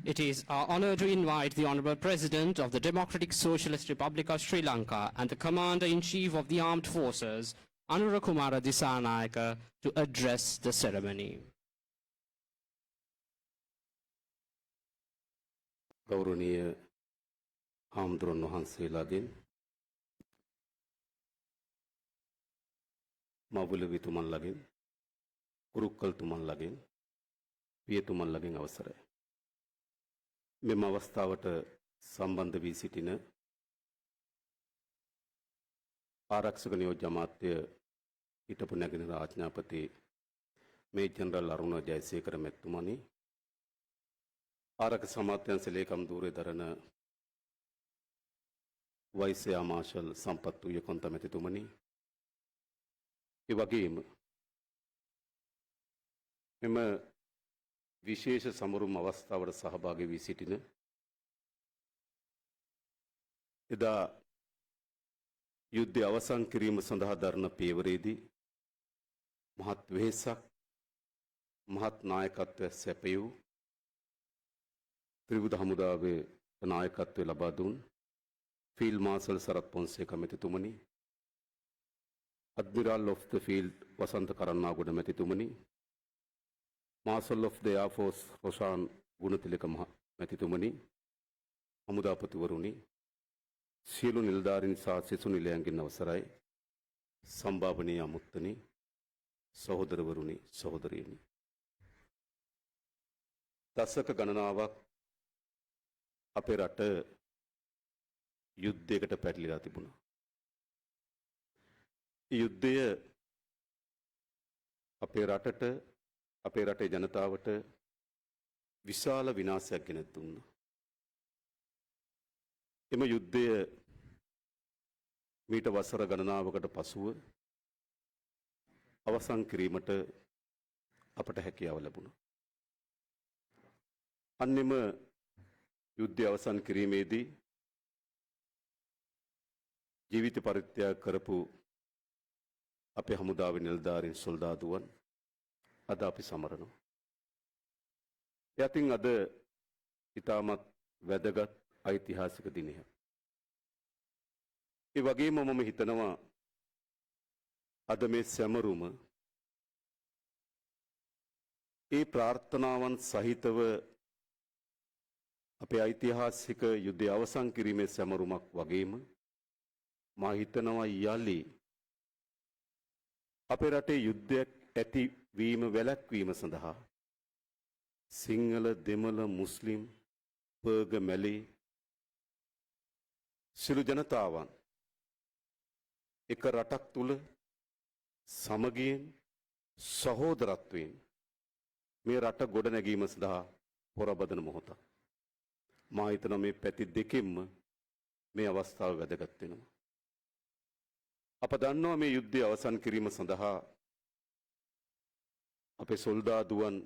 It is our honour to invite the Honourable President of the Democratic Socialist Republic of Sri Lanka and the Commander-in-Chief of the Armed Forces, Anura Kumara Disanayaka, to address the ceremony. ගෞරවනීය හාමුදුරන් වහන්සේලාගෙන් මවුලවිතුමන්ලගෙන් කුරුක්කල්තුමන්ලගෙන් පියතුමන්ලගෙන් අවසරයි. මෙම අවස්ථාවට සම්බන්ධ වී සිටින ආරක්ෂක නියෝජ්‍ය අමාත්‍ය හිටපු නැගෙනහිර ආඥාපති මේ ජනරල් අරුණ ජයසේකර මැතිතුමනි, ආරක්ෂක අමාත්‍යාංශ ලේකම් ධූරය දරන වයිස් එයා මාර්ෂල් සම්පත් උයකොන්ත මැතිතුමනි, ඒ වගේම මෙම විශේෂ සමරුම් අවස්ථාවට සහභාගී වී සිටින එදා යුද්ධය අවසන් කිරීම සඳහා දරන පියවරේදී මහත් වෙහෙසක් මහත් නායකත්වය සැපයූ ත්‍රිවිධ හමුදාවේ නායකත්වය ලබා දුන් ෆීල්ඩ් මාර්ෂල් සරත් පොන්සේක මැතිතුමනි, admiral of the fleet Wasantha Karannagoda මැතිතුමනි, marshal of the air force Roshan Gunathilaka මැතිතුමනි, හමුදාපතිවරුනි, සියලු නිලධාරීන් සහ සිසු නිලයන්ගෙන් අවසරයි, සම්භාවනීය අමුත්තනි, සහෝදරවරුනි, සහෝදරියනි. දශක ගණනාවක් අපේ රට යුද්ධයකට පැටලිලා තිබුණා. මේ යුද්ධය අපේ රටට, අපේ රටේ ජනතාවට විශාල විනාශයක් ගෙන දුන්නා. එම යුද්ධය මීට වසර ගණනාවකට පසුව අවසන් කිරීමට අපට හැකියාව ලැබුණා. අන්නෙම යුද්ධය අවසන් කිරීමේදී ජීවිත පරිත්‍යාග කරපු අපේ හමුදාවේ නිලධාරීන් සොල්දාදුවන් අද අපි සමරනවා. යතින් අද ඉතාමත් වැදගත් ඓතිහාසික දිනයක්. ඒ වගේම මම හිතනවා අද මේ සැමරුම ඒ ප්‍රාර්ථනාවන් සහිතව අපේ ඓතිහාසික යුද්ධය අවසන් කිරීමේ සැමරුමක් වගේම මා හිතනවා යලි අපේ රටේ යුද්ධයක් ඇතිවීම වැළැක්වීම සඳහා සිංහල, දෙමළ, මුස්ලිම්, පර්ග, මැලේ සියලු ජනතාවන් එක රටක් තුල සමගියෙන් සහෝදරත්වයෙන් මේ රට ගොඩ නැගීම සඳහා පොරබදන මොහොතක්. මා හිතනවා මේ පැති දෙකෙන්ම මේ අවස්ථාව වැදගත් වෙනවා. අප දන්නවා මේ යුද්ධය අවසන් කිරීම සඳහා අපේ සොල්දාදුවන්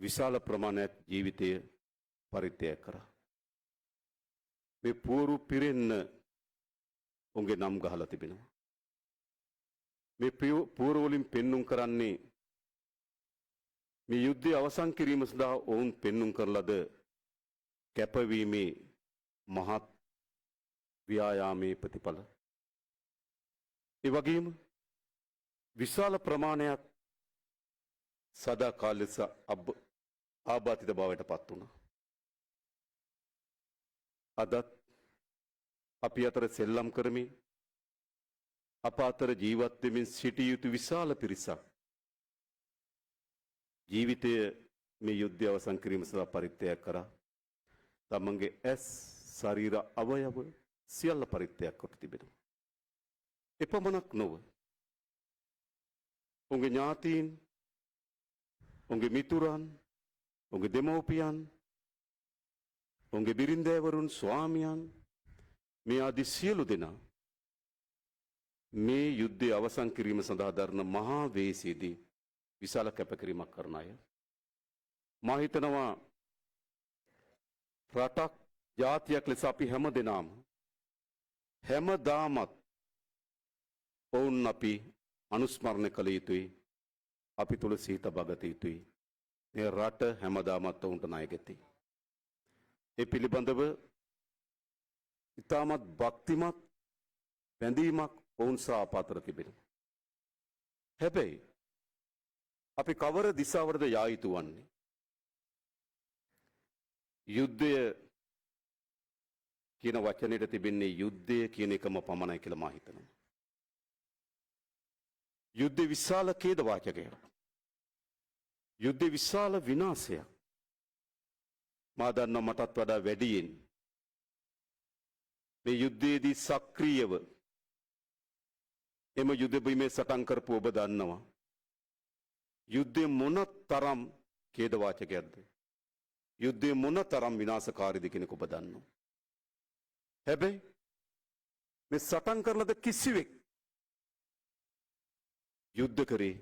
විශාල ප්‍රමාණයක් ජීවිතය පරිත්‍යාග කරා. මේ පුවරු පිරෙන්න උන්ගේ නම් ගහලා තිබෙනවා. මේ පුවරු වලින් පෙන්눔 කරන්නේ මේ යුද්ධය අවසන් කිරීම සඳහා ඔවුන් පෙන්눔 කරලද කැපවීමේ මහත් ව්‍යායාමයේ ප්‍රතිඵල. ඒ වගේම විශාල ප්‍රමාණයක් සදාකාල ලෙස ආබාධිත බවට පත් වුණා. අදත් අපි අතර සෙල්ලම් කරමින් අප අතර ජීවත් වෙමින් සිටිය යුතු විශාල පිරිසක් ජීවිතය මේ යුද්ධය අවසන් කිරීම සඳහා පරිත්‍යාග කරා. තමන්ගේ ඇස්, ශරීර අවයව සියල්ල පරිත්‍යාග කොට තිබෙනවා. එපමණක් නොව උන්ගේ ඥාතීන්, උන්ගේ මිතුරන්, උන්ගේ දෙමව්පියන්, උන්ගේ බිරින්දෑවරුන්, ස්වාමියන්, මේ ආදී සියලු දෙනා මේ යුද්ධය අවසන් කිරීම සඳහා දරන මහා වේසයේදී විශාල කැපකිරීමක් කරන අය. මා හිතනවා රටක්, ජාතියක් ලෙස අපි හැම දෙනාම හැමදාමත් ඔවුන් අපි අනුස්මරණය කළ යුතුයි. අපි තුල සිහිත බගත යුතුයි. මේ රට හැමදාමත් ඔවුන්ට ණය ගෙතේ. ඒ පිළිබඳව ඉතාමත් භක්තිමත් බැඳීමක් ඔවුන් සහ අප අතර තිබෙනවා. හැබැයි අපි කවර දිසාවටද යා යුතු වන්නේ? යුද්ධය කියන වචනයට තිබෙන්නේ යුද්ධය කියන එකම පමණයි කියලා මා හිතනවා. යුද්ධ විශාල ඛේද වාචකයක්. යුද්ධ විශාල විනාශයක්. මා දන්නවා මටත් වඩා වැඩියෙන් මේ යුද්ධයේදී සක්‍රියව එම යුද බිමේ සටන් කරපු ඔබ දන්නවා. යුද්ධය මොන තරම් ඛේද වාචකයක්ද? යුද්ධය මොන තරම් විනාශකාරීද කියන එක ඔබ දන්නවා. හැබැයි මේ සටන් කරලද කිසිවෙක් යුද්ධ කරේ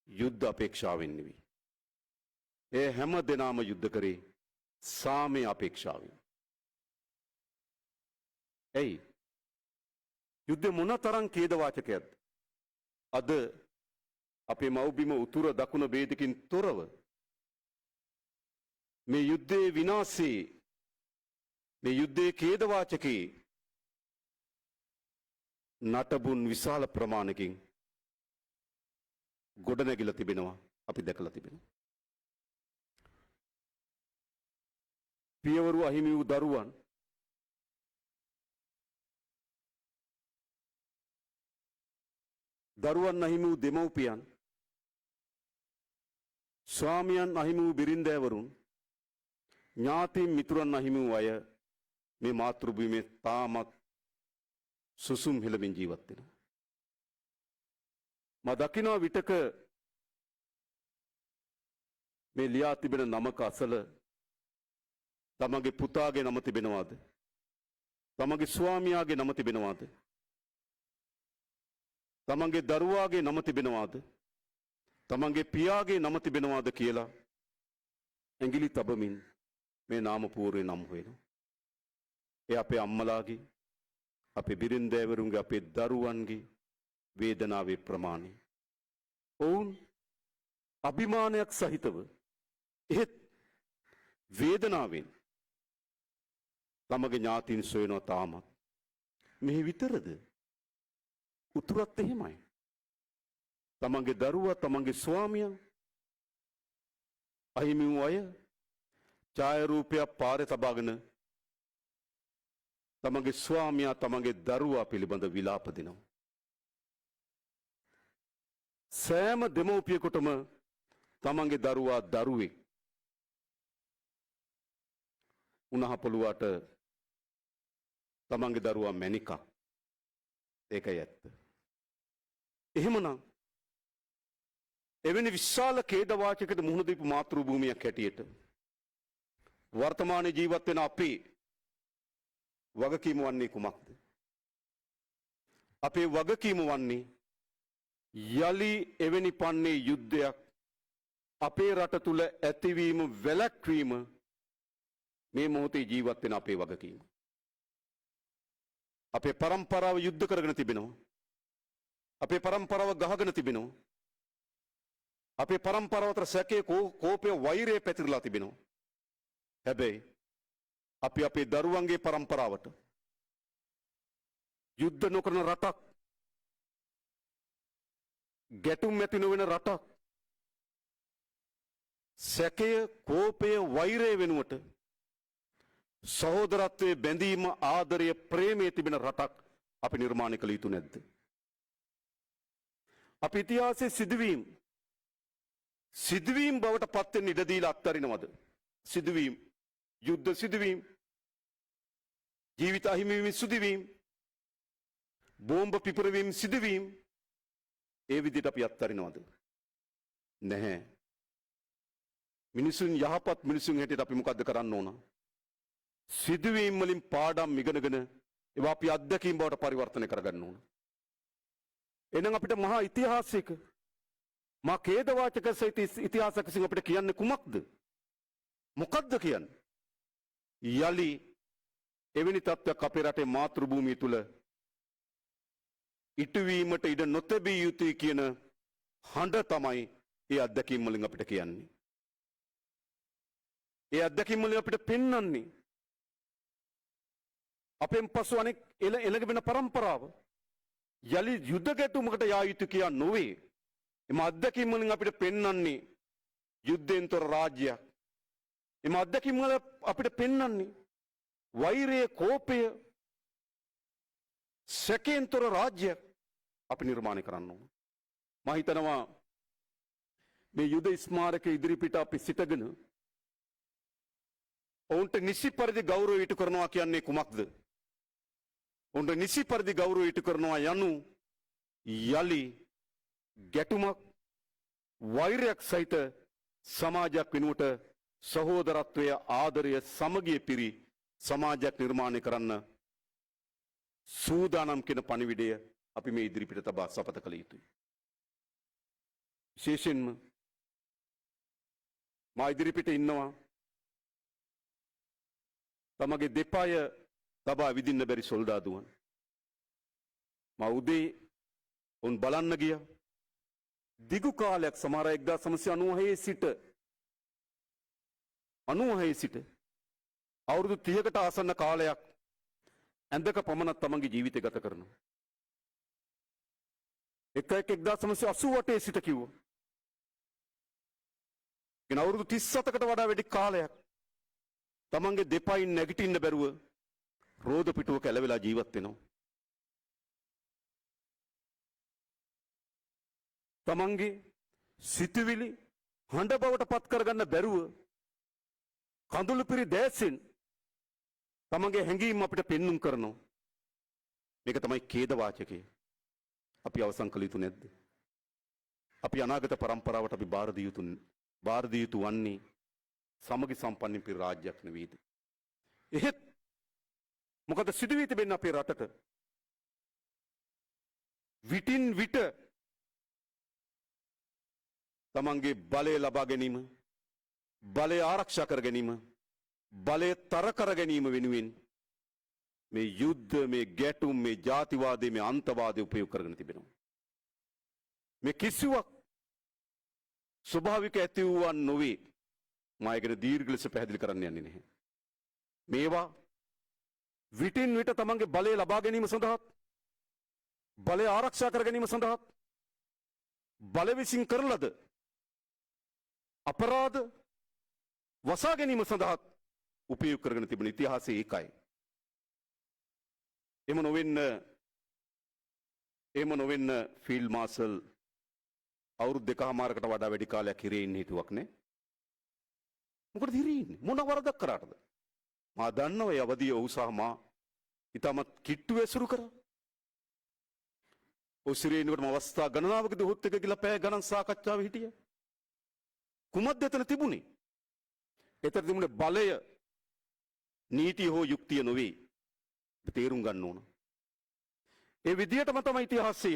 යුද්ධ අපේක්ෂාවෙන් නෙවෙයි. ඒ හැම දෙනාම යුද්ධ කරේ සාමය අපේක්ෂාවෙන්. ඇයි? යුද්ධ මොන තරම් ඛේද වාචකයක්ද? අද අපේ මව්බිම උතුර දකුණ ભેදකින් තොරව මේ යුද්ධයේ විනාශේ මේ යුද්ධයේ ඛේද වාචකේ නටබුන් විශාල ප්‍රමාණකින් ගොඩනැගිලා තිබෙනවා. අපි දැකලා තිබෙනවා. පියවරු අහිමි වූ දරුවන් අහිමි වූ දෙමව්පියන් ස්වාමියන් අහිමි වූ බිරින්දෑවරුන් ඥාතීන් මිතුරන් අහිමි වූ අය මේ මාතෘ භූමියේ තාමත් සුසුම් හෙළමින් ජීවත් වෙනවා. මා දකිනවා විටක මේ ලියා තිබෙන නමක අසල තමගේ පුතාගේ නම තිබෙනවාද? තමගේ ස්වාමියාගේ නම තිබෙනවාද? තමගේ දරුවාගේ නම තිබෙනවාද? තමගේ පියාගේ නම තිබෙනවාද කියලා ඇඟිලි තබමින් මේ නාම පූර්වේ නම් හොයනවා. ඒ අපේ අම්මලාගේ, අපේ බිරින්දෑවරුන්ගේ, අපේ දරුවන්ගේ වේදනාවේ ප්‍රමාණය. ඔවුන් අභිමානයක් සහිතව එහෙත් වේදනාවෙන් තමගේ ඥාතීන් සොයනවා තාමත්. මෙහි විතරද? උතුරත් එහෙමයි. තමන්ගේ දරුවා, තමන්ගේ ස්වාමියා අහිමි වූ අය ඡායාරූපයක් පාරේ තබාගෙන තමන්ගේ ස්වාමියා, තමන්ගේ දරුවා පිළිබඳ විලාප දෙනවා. සෑම දෙමව්පියෙකුටම තමන්ගේ දරුවා දරුවෙක් උනහපොළුවට තමන්ගේ දරුවා මැණිකක්. ඒකයි ඇත්ත. එහෙමනම් එවැනි විශාල ඛේද වාචකයකට මුහුණ දීපු මාතෘ භූමියක් හැටියට වර්තමානයේ ජීවත් වෙන අපේ වගකීම වන්නේ කුමක්ද? අපේ වගකීම වන්නේ යලි එවැනි පන්නේ යුද්ධයක් අපේ රට තුල ඇතිවීම වැළැක්වීම මේ මොහොතේ ජීවත් වෙන අපේ වගකීම. අපේ પરම්පරාව යුද්ධ කරගෙන තිබෙනවා. අපේ પરම්පරාව ගහගෙන තිබෙනවා. අපේ પરම්පරාවට සැකේ කෝපය වෛරය පැතිරලා තිබෙනවා. හැබැයි අපි අපේ දරුවන්ගේ પરම්පරාවට යුද්ධ නොකරන රටක්, ගැටුම් ඇති නොවන රටක්, සැකය කෝපය වෛරය වෙනුවට සහෝදරත්වයේ බැඳීම, ආදරය, ප්‍රේමය තිබෙන රටක් අපි නිර්මාණය කළ යුතු නැද්ද? අපි ඉතිහාසයේ සිදුවීම් බවට පත් වෙන්න ඉඩ දීලා අත්හරිනවද? සිදුවීම්, යුද්ධ සිදුවීම්, ජීවිත අහිමි වීම සිදුවීම්, බෝම්බ පිපිරවීම සිදුවීම්, ඒ විදිහට අපි අත්හරිනවද? නැහැ. මිනිසුන් යහපත් මිනිසුන් හැටියට අපි මොකද්ද කරන්න ඕන? සිදුවීම් වලින් පාඩම් ඉගෙනගෙන ඒවා අපි අත්දැකීම් බවට පරිවර්තනය කරගන්න ඕන. එහෙනම් අපිට මහා ඉතිහාසයක, මා ඛේදවාචක සහිත ඉතිහාසයක අපිට කියන්නේ කුමක්ද? මොකක්ද කියන්නේ? යලි එවැනි තත්ත්වයක් අපේ රටේ මාතෘ භූමිය තුල ඉටුවීමට ඉඩ නොතැබිය යුතුයි කියන හඬ තමයි ඒ අත්දැකීම් වලින් අපිට කියන්නේ. ඒ අත්දැකීම් වලින් අපිට පෙන්වන්නේ අපෙන් පසු අනෙක් එළඟ වෙන පරම්පරාව යලි යුද්ධ ගැටුමකට යා යුතු කියා නොවේ. එම අත්දැකීම් වලින් අපිට පෙන්වන්නේ යුද්ධයෙන් තොර රාජ්‍යයක්. එම අත්දැකීම් වල අපිට පෙන්වන්නේ වෛරය, කෝපය, සැකයෙන් තොර රාජ්‍යයක් අපි නිර්මාණය කරන්න ඕන. මම හිතනවා මේ යුද ස්මාරක ඉදිරිපිට අපි සිටගෙන ඔවුන්ට නිසි පරිදි ගෞරවය ඉටු කරනවා කියන්නේ කුමක්ද? ඔවුන්ට නිසි පරිදි ගෞරවය ඉටු කරනවා යනු යලි ගැටුමක්, වෛරයක් සහිත සමාජයක් වෙනුවට සහෝදරත්වය, ආදරය, සමගිය පිරි සමාජයක් නිර්මාණය කරන්න සූදානම් කියන පණිවිඩය අපි මේ ඉදිරිපිට තබා සපත කළ යුතුයි. විශේෂයෙන්ම මා ඉදිරිපිට ඉන්නවා තමගේ දෙපාය තබා විදින්න බැරි සොල්දාදුවන්. මා උදේ උන් බලන්න ගියා. දිගු කාලයක් සමහර 1996 සිට 96 සිට අවුරුදු 30කට ආසන්න කාලයක් ඇඳක පමණක් තමන්ගේ ජීවිතය ගත කරනවා. එක 1988 සිට කිව්වා. ගෙන අවුරුදු 37කට වඩා වැඩි කාලයක් තමන්ගේ දෙපයින් නැගිටින්න බැරුව රෝද පිටුවක ඇලවෙලා ජීවත් වෙනවා. තමන්ගේ සිතුවිලි හඬ බවට පත් කරගන්න බැරුව කඳුළු පිරි දැසෙන් තමන්ගේ හැඟීම් අපිට පෙන්눔 කරනවා. මේක තමයි ඛේද වාචකය. අපි අවසන් කළ යුතු නැද්ද? අපි අනාගත පරම්පරාවට අපි බාර දිය යුතු වන්නේ සමගි සම්පන්න පිරි රාජ්‍යයක් නෙවෙයිද? එහෙත් මොකද සිදු වී තිබෙන්නේ අපේ රටට? විටින් විට තමන්ගේ බලය ලබා ගැනීම, බලය ආරක්ෂා කර ගැනීම, බලය තර කර ගැනීම වෙනුවෙන් මේ යුද්ධ, මේ ගැටුම්, මේ ජාතිවාදය, මේ අන්තවාදය උපයෝග කරගෙන තිබෙනවා. මේ කිසිවක් ස්වභාවික ඇති වූවන් නොවේ. මම ඒකට දීර්ඝ ලෙස පැහැදිලි කරන්න යන්නේ නැහැ. මේවා විටින් විට තමන්ගේ බලය ලබා ගැනීම සඳහා, බලය ආරක්ෂා කර ගැනීම සඳහා, බල විසින් කරන ලද අපරාධ වසා ගැනීම සඳහා උපයෝග කරගෙන තිබෙන ඉතිහාසය ඒකයි. එහෙම නොවෙන්න ෆීල්ඩ් මාර්ෂල් අවුරුදු 2කමාරකට වඩා වැඩි කාලයක් හිරේ ඉන්න හිතුවක් නේ. මොකටද හිරේ ඉන්නේ? මොන වරදක් කරාටද? මා දන්නවා ඒ අවදිය ඔහු සහ මා ඊටමත් කිට්ටු ඇසුරු කරා. ඔසිරේනකටම අවස්ථා ගණනාවකදී ඔහුත් එක්ක ගිහලා පැය ගණන් සාකච්ඡාවේ හිටියා. කුමක්ද එතන තිබුණේ? එතන තිබුණේ බලය, නීතිය හෝ යුක්තිය නොවේ. තේරුම් ගන්න ඕන. ඒ විදියටම තමයි ඉතිහාසය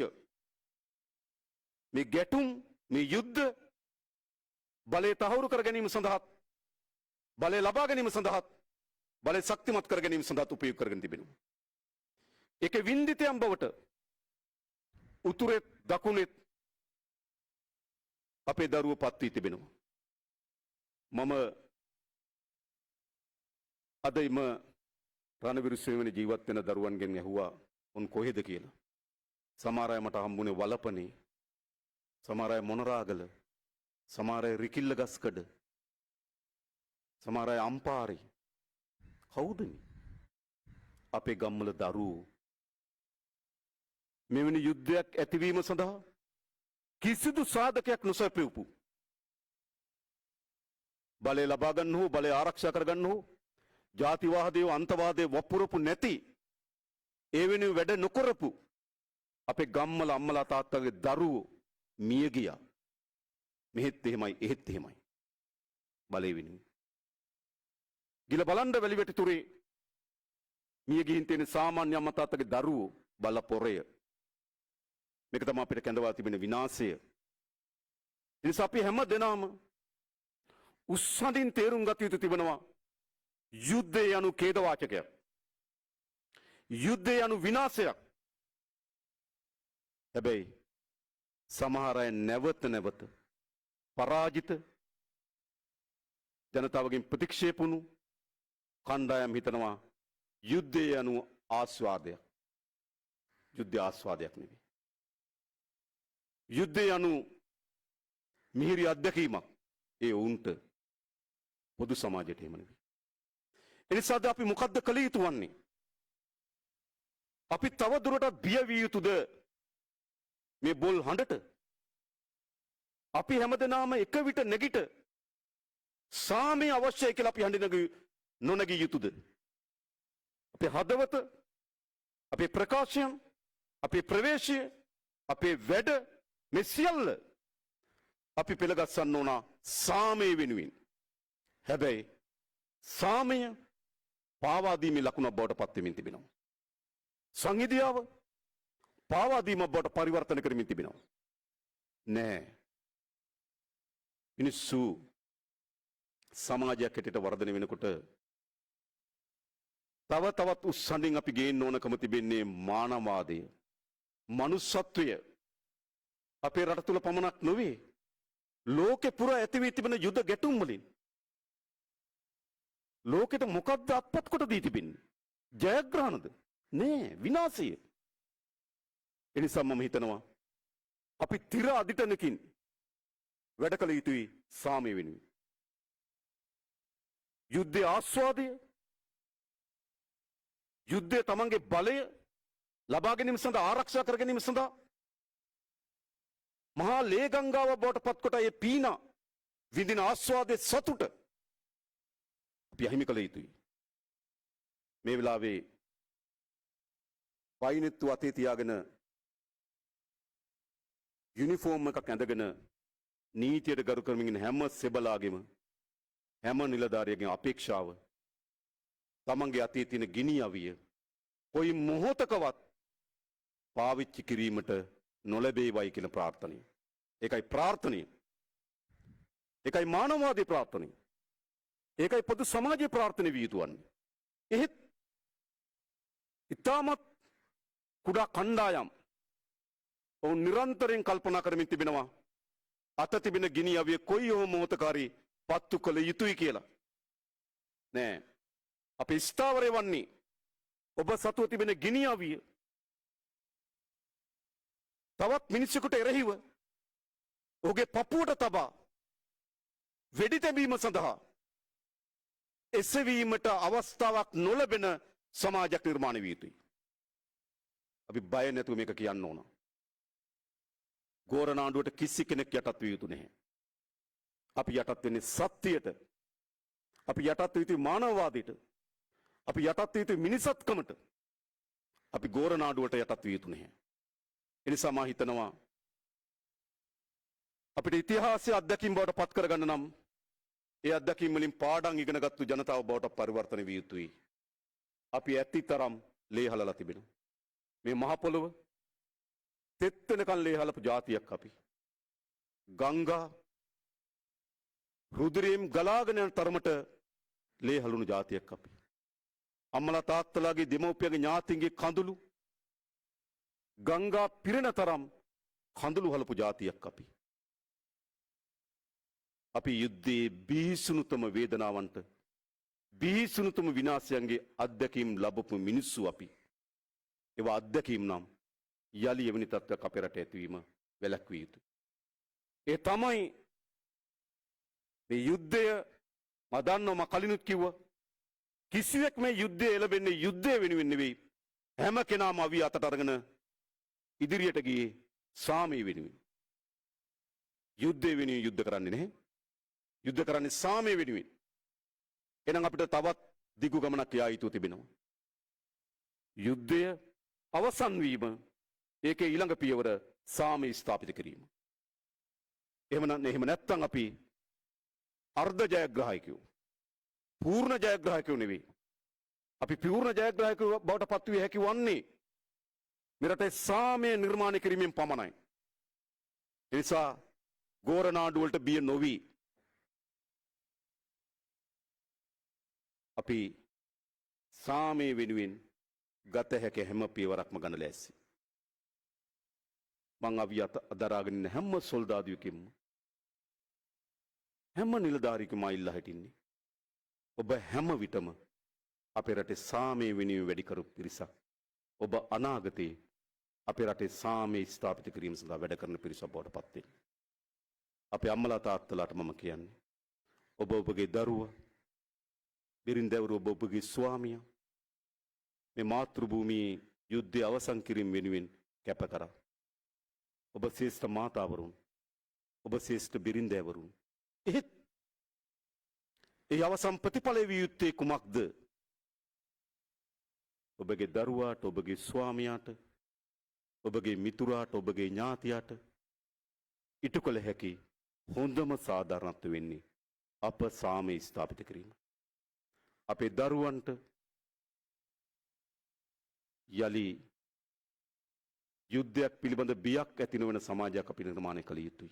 මේ ගැටුම්, මේ යුද්ධ බලය තහවුරු කර ගැනීම සඳහා, බලය ලබා ගැනීම සඳහා, බලය ශක්තිමත් කර ගැනීම සඳහා උපයෝග කරගෙන තිබෙනවා. ඒකේ වින්දිතයන් බවට උතුරේ දකුණේ අපේ දරුවෝ පත් වී තිබෙනවා. මම අදයිම රණවිරු සේවන ජීවත් වෙන දරුවන්ගෙන් ඇහුවා උන් කොහෙද කියලා. සමහර අය මට හම්බුනේ වලපනේ, සමහර අය මොනරාගල, සමහර අය රිකිල්ල ගස්කඩ, සමහර අය අම්පාරේ. කවුද මේ? අපේ ගම්වල දරුවෝ මෙවැනි යුද්ධයක් ඇතිවීම සඳහා කිසිදු සාධකයක් නොසැපෙව්පු, බලය ලබා ගන්න හෝ බලය ආරක්ෂා කර ගන්න හෝ ජාතිවාදය, අන්තවාදය වපුරපු නැති, ඒ වෙනුවෙන් වැඩ නොකරපු අපේ ගම්වල අම්මලා තාත්තලාගේ දරුවෝ මිය ගියා. මෙහෙත් එහෙමයි, එහෙත් එහෙමයි. බලය වෙනුවෙන් ගිල බලන්න වැලිවැටිතුරේ මිය ගිහින් තියෙන සාමාන්‍ය අම්මා තාත්තගේ දරුවෝ බල පොරය. මේක තමයි අපිට කැඳවා තිබෙන විනාශය. ඒ නිසා අපි හැම දෙනාම උස්සඳින් තේරුම් ගත යුතු තිබෙනවා යුද්ධය යනු ඛේද වාචකයක්. යුද්ධය යනු විනාශයක්. හැබැයි සමහර අය නැවත නැවත පරාජිත ජනතාවගෙන් ප්‍රතික්ෂේප වුණු කණ්ඩායම් හිතනවා යුද්ධය යනු ආස්වාදයක්. යුද්ධ ආස්වාදයක් නෙවෙයි. යුද්ධය යනු මිහිරි අත්දැකීමක්. ඒ ඔවුන්ට පොදු සමාජයට එහෙම නෙවෙයි. එනිසාද අපි මොකද්ද කළ යුතු වන්නේ? අපි තව දුරටත් බිය විය යුතුද මේ බොල් හඬට? අපි හැමදෙනාම එක විට නැගිට සාමය අවශ්‍යයි කියලා අපි හඬ නොනැගිය යුතුද? අපේ හදවත, අපේ ප්‍රකාශයන්, අපේ ප්‍රවේශය, අපේ වැඩ මේ සියල්ල අපි පෙළගස්සන්න ඕන සාමය වෙනුවෙන්. හැබැයි සාමය පාවාදීමේ ලකුණක් බවට පත් වෙමින් තිබෙනවා. සංහිඳියාව පාවාදීමක් බවට පරිවර්තන කරමින් තිබෙනවා. නෑ. මිනිස්සු සමාජයක් හැටියට වර්ධනය වෙනකොට තව තවත් උස්සන්ඩින් අපි ගේන්න ඕනකම තිබෙන්නේ මානවවාදය, මනුස්සත්වය. අපේ රට තුල පමණක් නොවේ, ලෝකෙ පුරා ඇති වී තිබෙන යුද ගැටුම් වලින් ලෝකෙට මොකද්ද අත්පත් කොට දී තිබෙන්නේ? ජයග්‍රහණද? නෑ, විනාශය. එනිසා මම හිතනවා අපි තිර අදිටනකින් වැඩ කළ යුතුයි සාමය වෙනුවෙන්. යුද්ධයේ ආස්වාදය, යුද්ධය තමන්ගේ බලය ලබා ගැනීම සඳහා, ආරක්ෂා කර ගැනීම සඳහා මහා ලේ ගංගාව බවට පත් කොට ඒ පීනා විඳින ආස්වාදයේ සතුට අපි අහිමි කළ යුතුයි. මේ වෙලාවේ වයිනෙත්තු අතේ තියාගෙන යුනිෆෝම් එකක් ඇඳගෙන නීතියට ගරු කරමින් හැම සෙබලාගෙම, හැම නිලධාරියගෙම අපේක්ෂාව තමන්ගේ අතේ තියෙන ගිනි අවිය කොයි මොහොතකවත් පාවිච්චි කිරීමට නොලැබේවයි කියන ප්‍රාර්ථනය. ඒකයි ප්‍රාර්ථනය. ඒකයි මානවවාදී ප්‍රාර්ථනය. ඒකයි පොදු සමාජයේ ප්‍රාර්ථනය විය යුතු වන්නේ. එහෙත් ඉතාමත් කුඩා කණ්ඩායම් ඔවුන් නිරන්තරයෙන් කල්පනා කරමින් තිබෙනවා අත තිබෙන ගිනි අවිය කොයි හෝ මොහොතකාරී පත්තු කළ යුතුයි කියලා. නෑ. අපේ ස්ථාවරය වන්නේ ඔබ සතුව තිබෙන ගිනි අවිය තවත් මිනිසෙකුට එරෙහිව ඔහුගේ පපුවට තබා වෙඩි තැබීම සඳහා එසවීමට අවස්ථාවක් නොලැබෙන සමාජයක් නිර්මාණය විය යුතුයි. අපි බය නැතුව මේක කියන්න ඕන. ගෝරනාඩුවට කිසි කෙනෙක් යටත් විය යුතු නැහැ. අපි යටත් වෙන්නේ සත්‍යයට. අපි යටත් විය යුතුයි මානවවාදයට. අපි යටත් විය යුතුයි මිනිසත්කමට. අපි ගෝරනාඩුවට යටත් විය යුතු නැහැ. එනිසා මා හිතනවා අපිට ඉතිහාසයේ අත්දැකීම් බවට පත් කරගන්න නම් ඒ අත්දැකීම් වලින් පාඩම් ඉගෙනගත්තු ජනතාව බවට පරිවර්තන විය යුතුයි. අපි ඇතිතරම් ලේ හලලා තිබෙනවා. මේ මහ පොළොව තෙත් වෙනකන් ලේ හලපු ජාතියක් අපි. ගංගා රුධිරයෙන් ගලාගෙන යන තරමට ලේ හලුණු ජාතියක් අපි. අම්මලා තාත්තලාගේ දෙමව්පියගේ ඥාතීන්ගේ කඳුළු ගංගා පිරෙන තරම් කඳුළු හලපු ජාතියක් අපි. අපි යුද්ධයේ බිහිසුණුතම වේදනාවන්ට, බිහිසුණුතම විනාශයන්ගේ අත්දැකීම් ලැබපු මිනිස්සු අපි. ඒවා අත්දැකීම් නම් යලි එවැනි තත්ත්වයක් අපේ රට ඇතිවීම වැළැක්විය යුතුයි. ඒ තමයි මේ යුද්ධය මම දන්නවා මම කලිනුත් කිව්වා කිසිවෙක් මේ යුද්ධය එළබෙන්නේ යුද්ධය වෙනුවෙන් නෙවෙයි. හැම කෙනාම අවිය අතට අරගෙන ඉදිරියට ගියේ සාමය වෙනුවෙන්. යුද්ධය වෙනුවෙන් යුද්ධ කරන්නේ නැහැ. යුද්ධ කරන්නේ සාමය වෙනුවෙන්. එහෙනම් අපිට තවත් දිගු ගමනක් යා යුතු තිබෙනවා. යුද්ධය අවසන් වීම, ඒකේ ඊළඟ පියවර සාමය ස්ථාපිත කිරීම. එහෙම නැත්නම් අපි අර්ධ ජයග්‍රාහකයෝ, පූර්ණ ජයග්‍රාහකයෝ නෙවෙයි. අපි පූර්ණ ජයග්‍රාහකයෝ බවට පත් විය හැකි වන්නේ මේ රටේ සාමය නිර්මාණය කිරීමෙන් පමණයි. ඒ නිසා ගෝරනාඩු වලට බිය නොවි අපි සාමය වෙනුවෙන් ගත හැකි හැම පියවරක්ම ගන්න ලෑස්ති. මං අවිය අදරාගෙන ඉන්න හැම සොල්දාදුවෙකින්ම, හැම නිලධාරියෙකුම ඉල්ලා හිටින්නේ ඔබ හැම විටම අපේ රටේ සාමය වෙනුවෙන් වැඩි කරපු පිරිසක්. ඔබ අනාගතයේ අපේ රටේ සාමය ස්ථාපිත කිරීම සඳහා වැඩ කරන පිරිසක් බවට පත් වෙන්න. අපේ අම්මලා තාත්තලාට මම කියන්නේ ඔබ ඔබගේ දරුවා, බිරින්දෑවරු, ඔබ ඔබගේ ස්වාමියා මේ මාතෘ භූමියේ යුද්ධය අවසන් කිරීම වෙනුවෙන් කැප කරා. ඔබ ශ්‍රේෂ්ඨ මාතාවරුන්, ඔබ ශ්‍රේෂ්ඨ බිරින්දෑවරුන්. එහෙත් ඒ අවසන් ප්‍රතිඵලය විය යුත්තේ කුමක්ද? ඔබගේ දරුවාට, ඔබගේ ස්වාමියාට, ඔබගේ මිතුරාට, ඔබගේ ඥාතියාට ඉටු කළ හැකි හොඳම සාධාරණත්වය වෙන්නේ අප සාමය ස්ථාපිත කිරීම. අපේ දරුවන්ට යලි යුද්ධයක් පිළිබඳ බියක් ඇති නොවන සමාජයක් අපි නිර්මාණය කළ යුතුයි.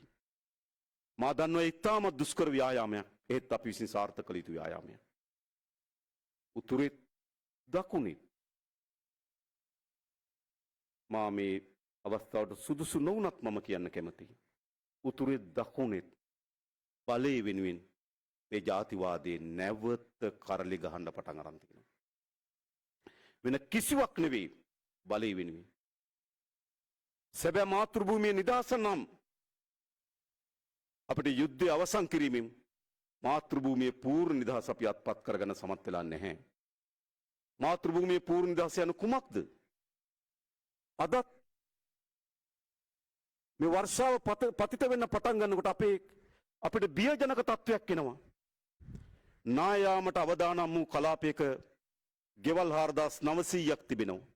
මා දන්නවා ඉතාමත් දුෂ්කර ව්‍යායාමයක්. ඒත් අපි විසින් සාර්ථක කළ යුතු ව්‍යායාමයක්. උතුරේ දකුණේ මා මේ අවස්ථාවට සුදුසු නොවුනත් මම කියන්න කැමතියි. උතුරේ දකුණේ බලය වෙනුවෙන් මේ ජාතිවාදයේ නැවත කරලි ගහන්න පටන් අරන් තියෙනවා. වෙන කිසිවක් නෙවෙයි බලය වෙනුවෙන්. සැබෑ මාතෘ භූමියේ නිදහස නම් අපිට යුද්ධය අවසන් කිරීමෙන් මාතෘ භූමියේ පූර්ණ නිදහස අපි අත්පත් කරගන්න සමත් වෙලා නැහැ. මාතෘ භූමියේ පූර්ණ නිදහස යන කුමක්ද? අදත් මේ වර්ෂාව පතිත වෙන්න පටන් ගන්නකොට අපිට බියජනක තත්ත්වයක් එනවා. නායාමට අවදානම් වූ කලාපයක ගෙවල් 4900ක් තිබෙනවා.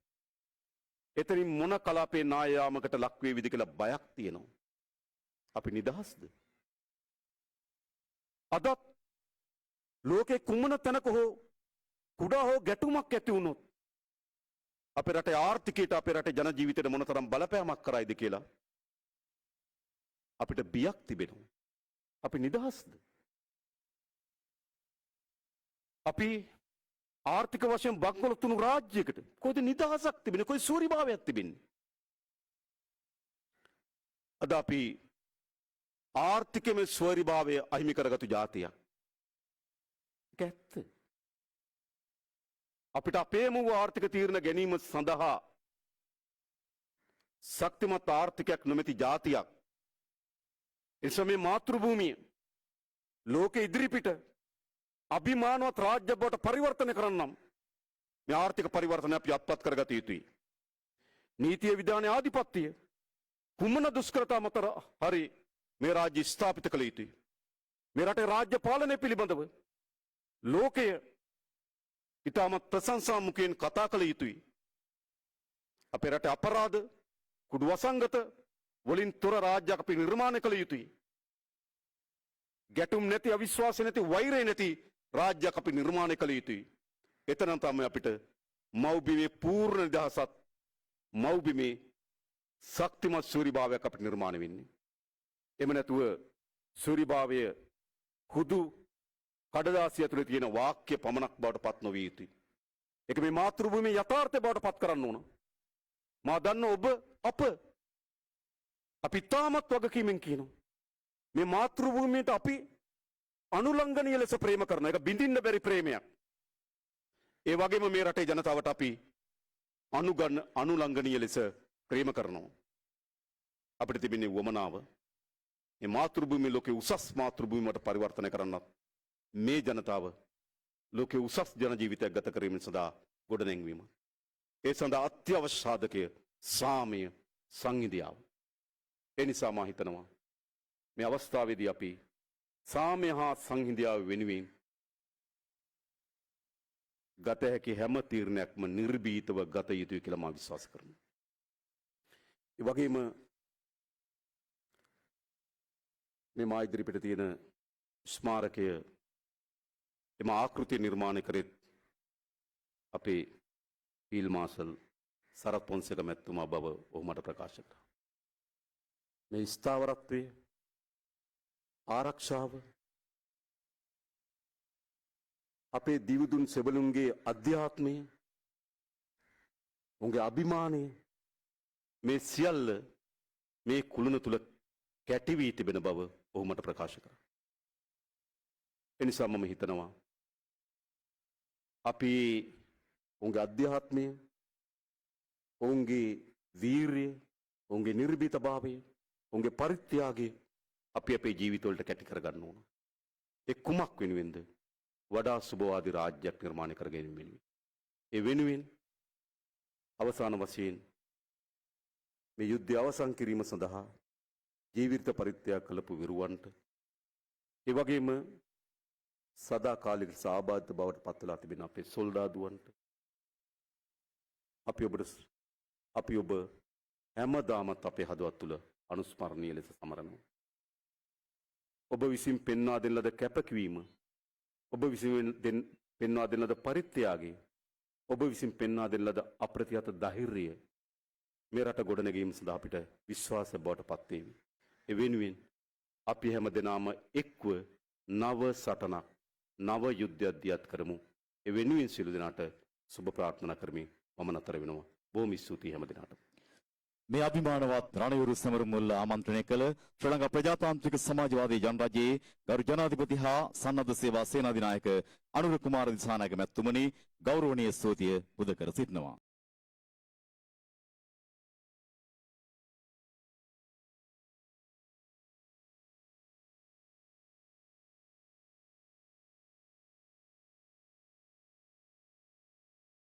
එතනින් මොන කලාපේ නායාමකට ලක් වේවිද කියලා බයක් තියෙනවා. අපි නිදහස්ද? අදත් ලෝකේ කුමන තැනක හෝ කුඩා හෝ ගැටුමක් ඇති වුණොත් අපේ රටේ ආර්ථිකයට, අපේ රටේ ජන ජීවිතයට මොනතරම් බලපෑමක් කරයිද කියලා අපිට බියක් තිබෙනවා. අපි නිදහස්ද? අපි ආර්ථික වශයෙන් බංකොලොත් වුණු රාජ්‍යයකට කොයිද නිදහසක් තිබෙන්නේ? කොයි සූරිභාවයක් තිබෙන්නේ? අද අපි ආර්ථිකයේ ස්වෛරීභාවය අහිමි කරගත්තු ජාතියක්. ඒක ඇත්ත. අපිට අපේම වූ ආර්ථික තීරණ ගැනීම සඳහා ශක්තිමත් ආර්ථිකයක් නොමැති ජාතියක්. එනිසා මේ මාතෘ භූමිය ලෝකෙ ඉදිරිපිට අභිමානවත් රාජ්‍ය බවට පරිවර්තනය කරන්නම් මේ ආර්ථික පරිවර්තනය අපි අත්පත් කරගත යුතුයි. නීතිය විධානයේ ආධිපත්‍යය කුමන දුෂ්කරතා මත හරි මේ රාජ්‍ය ස්ථාපිත කළ යුතුයි. මේ රටේ රාජ්‍ය පාලනය පිළිබඳව ලෝකය ඉතාමත් ප්‍රශංසා මුඛයෙන් කතා කළ යුතුයි. අපේ රටේ අපරාධ කුඩු වසංගත වලින් තොර රාජ්‍යයක් අපි නිර්මාණය කළ යුතුයි. ගැටුම් නැති, අවිශ්වාස නැති, වෛරය නැති රාජ්‍යයක් අපි නිර්මාණය කළ යුතුයි. එතන තමයි අපිට මව්බිමේ පූර්ණ නිදහසත්, මව්බිමේ ශක්තිමත් සූරිභාවයක් අපිට නිර්මාණය වෙන්නේ. එම නැතුව සූරිභාවය හුදු කඩදාසිය ඇතුලේ තියෙන වාක්‍ය පමණක් බවට පත් නොවිය යුතුයි. ඒක මේ මාතෘ භූමියේ යථාර්ථය බවට පත් කරන්න ඕන. මා දන්න ඔබ අපි තාමත් වගකීමෙන් කියනවා. මේ මාතෘ භූමියට අපි අනුලංඝනීය ලෙස ප්‍රේම කරන එක බිඳින්න බැරි ප්‍රේමයක්. ඒ වගේම මේ රටේ ජනතාවට අපි අනුලංඝනීය ලෙස ප්‍රේම කරනවා. අපිට තිබෙන වමනාව මේ මාතෘ භූමිය ලෝකේ උසස් මාතෘ භූමියට පරිවර්තනය කරන්නත් මේ ජනතාව ලෝකේ උසස් ජන ජීවිතයක් ගත කිරීම සඳහා ගොඩනැංවීම. ඒ සඳහා අත්‍යවශ්‍ය සාධකය සාමය, සංහිඳියාව. ඒ නිසා මා හිතනවා මේ අවස්ථාවේදී අපි සාමය හා සංහිඳියාව වෙනුවෙන් ගත හැකි හැම තීරණයක්ම නිර්භීතව ගත යුතුයි කියලා මා විශ්වාස කරනවා. ඒ වගේම මේ මා ඉදිරිපිට තියෙන ස්මාරකය එම ආකෘතිය නිර්මාණය කරෙත් අපේ ෆීල්ඩ් මාර්ෂල් සරත් පොන්සේක මැතිතුමා බව ඔහු මට ප්‍රකාශ කළා. මේ ස්ථාවරත්වය, ආරක්ෂාව, අපේ දිවිදුන් සෙබළුන්ගේ අධ්‍යාත්මය, උන්ගේ අභිමානය, මේ සියල්ල මේ කුළුණ තුල කැටි වී තිබෙන බව ඔහු මට ප්‍රකාශ කළා. එනිසා මම හිතනවා අපි ඔවුන්ගේ අධ්‍යාත්මය, ඔවුන්ගේ වීරිය, ඔවුන්ගේ නිර්භීතභාවය, ඔවුන්ගේ පරිත්‍යාගය අපි අපේ ජීවිතවලට කැටි කරගන්න ඕන. ඒ කුමක් වෙනුවෙන්ද? වඩා සුබවාදී රාජ්‍යයක් නිර්මාණය කර ගැනීම වෙනුවෙන්. ඒ වෙනුවෙන් අවසාන වශයෙන් මේ යුද්ධය අවසන් කිරීම සඳහා ජීවිත පරිත්‍යාග කළපු විරුවන්ට, ඒ වගේම සදාකාලික සහභාගී බවට පත් වෙලා තිබෙන අපේ සොල්දාදුවන්ට අපි ඔබ හැමදාමත් අපේ හදවත් තුළ අනුස්මරණීය ලෙස සමරනවා. ඔබ විසින් පෙන්වා දෙන ලද කැපකිරීම, ඔබ විසින් පෙන්වා දෙන ලද පරිත්‍යාගය, ඔබ විසින් පෙන්වා දෙන ලද අප්‍රතිහත ධෛර්යය මේ රට ගොඩනැගීම සඳහා අපිට විශ්වාසය බවට පත් වේවි. ඒ වෙනුවෙන් අපි හැමදෙනාම එක්ව නව සටනක්, නව යුද්ධයක් දියත් කරමු. ඒ වෙනුවෙන් සියලු දෙනාට සුබ ප්‍රාර්ථනා කරමි. මම නතර වෙනවා. බොහොම ස්තුතියි හැමදෙනාට. මේ අභිමානවත් රණයුරු සමරුමුල්ල ආමන්ත්‍රණය කළ ශ්‍රී ලංකා ප්‍රජාතාන්ත්‍රික සමාජවාදී ජනරජයේ ගරු ජනාධිපති හා සන්නද්ධ සේවා සේනාධිනායක අනුර කුමාර දිසානායක මැතිතුමනි, ගෞරවනීය ස්තුතිය පුද කර සිටිනවා.